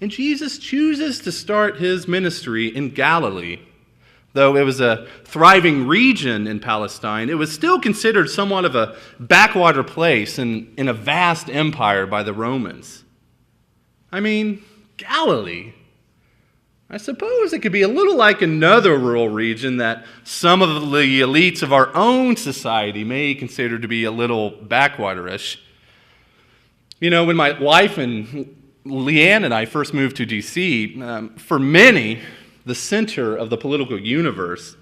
And Jesus chooses to start his ministry in Galilee. Though it was a thriving region in Palestine, it was still considered somewhat of a backwater place in a vast empire by the Romans. I mean, Galilee. I suppose it could be a little like another rural region that some of the elites of our own society may consider to be a little backwaterish. You know, when my wife and Leanne and I first moved to D.C., for many, the center of the political universe,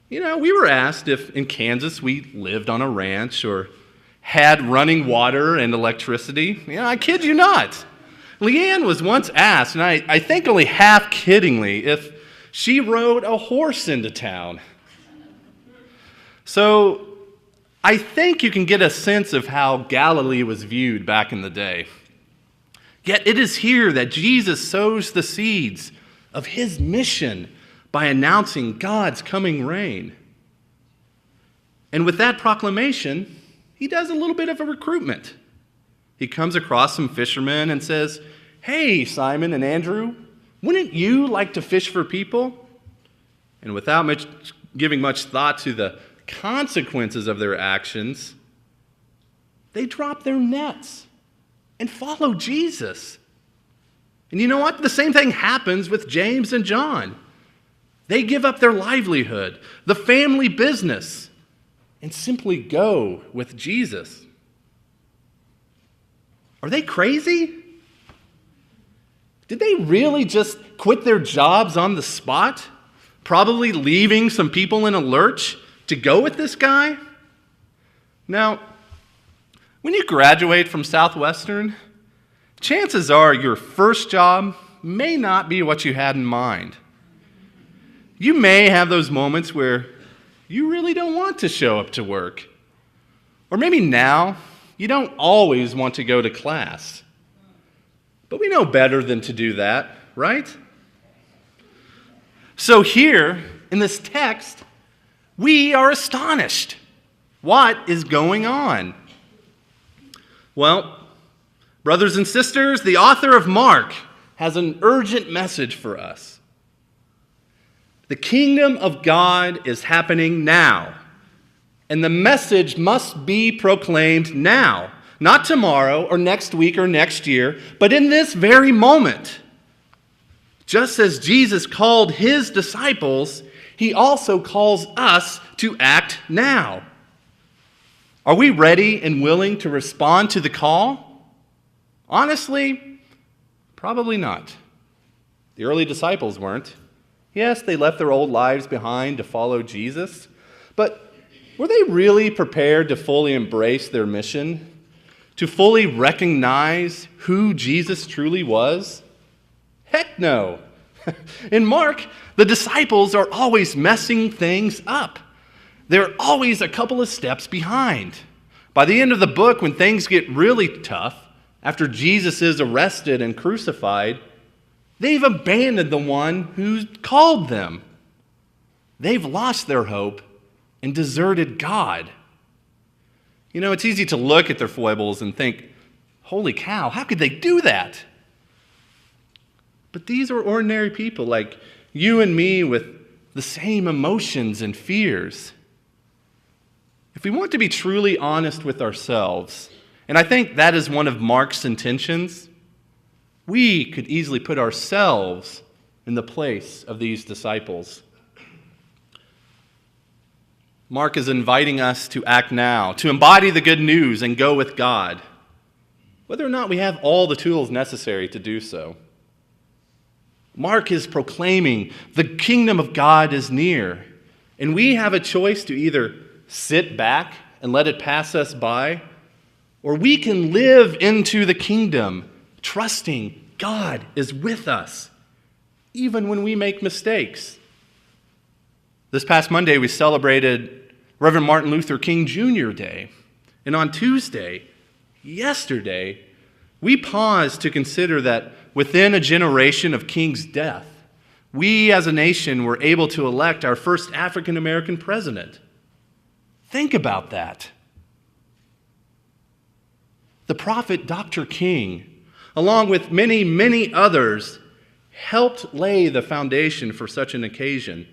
you know, we were asked if in Kansas we lived on a ranch or had running water and electricity. You know, I kid you not. Leanne was once asked, and I think only half kiddingly, if she rode a horse into town. So I think you can get a sense of how Galilee was viewed back in the day. Yet it is here that Jesus sows the seeds of his mission by announcing God's coming reign. And with that proclamation, he does a little bit of a recruitment. He comes across some fishermen and says, "Hey, Simon and Andrew, wouldn't you like to fish for people?" And without giving much thought to the consequences of their actions, they drop their nets and follow Jesus. And you know what? The same thing happens with James and John. They give up their livelihood, the family business, and simply go with Jesus. Are they crazy? Did they really just quit their jobs on the spot, probably leaving some people in a lurch to go with this guy? Now, when you graduate from Southwestern, chances are your first job may not be what you had in mind. You may have those moments where you really don't want to show up to work. Or maybe now you don't always want to go to class. But we know better than to do that, right? So here in this text, we are astonished. What is going on? Well, brothers and sisters, the author of Mark has an urgent message for us. The kingdom of God is happening now, and the message must be proclaimed now, not tomorrow or next week or next year, but in this very moment. Just as Jesus called his disciples, he also calls us to act now. Are we ready and willing to respond to the call? Honestly, probably not. The early disciples weren't. Yes, they left their old lives behind to follow Jesus, but were they really prepared to fully embrace their mission? To fully recognize who Jesus truly was? Heck no. In Mark, the disciples are always messing things up. They're always a couple of steps behind. By the end of the book, when things get really tough, after Jesus is arrested and crucified, they've abandoned the one who called them. They've lost their hope and deserted God. You know, it's easy to look at their foibles and think, holy cow, how could they do that? But these are ordinary people like you and me with the same emotions and fears. If we want to be truly honest with ourselves, and I think that is one of Mark's intentions, we could easily put ourselves in the place of these disciples. Mark is inviting us to act now, to embody the good news and go with God, whether or not we have all the tools necessary to do so. Mark is proclaiming the kingdom of God is near, and we have a choice to either sit back and let it pass us by, or we can live into the kingdom, trusting God is with us, even when we make mistakes. This past Monday, we celebrated Reverend Martin Luther King Jr. Day. And on Tuesday, yesterday, we paused to consider that within a generation of King's death, we as a nation were able to elect our first African American president. Think about that. The prophet Dr. King along with many, many others, helped lay the foundation for such an occasion.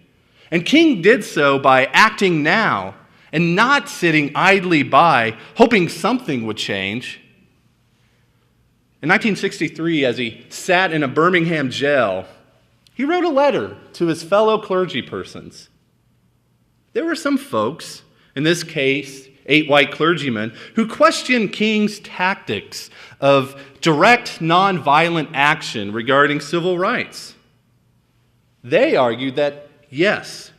And King did so by acting now and not sitting idly by, hoping something would change. In 1963, as he sat in a Birmingham jail, he wrote a letter to his fellow clergy persons. There were some folks, in this case, 8 white clergymen, who questioned King's tactics of direct, nonviolent action regarding civil rights. They argued that, yes,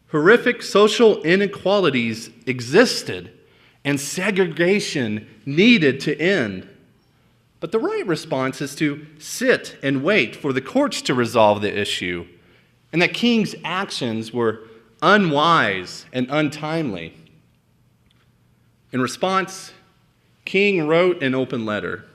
horrific social inequalities existed and segregation needed to end. But the right response is to sit and wait for the courts to resolve the issue, and that King's actions were unwise and untimely. In response, King wrote an open letter.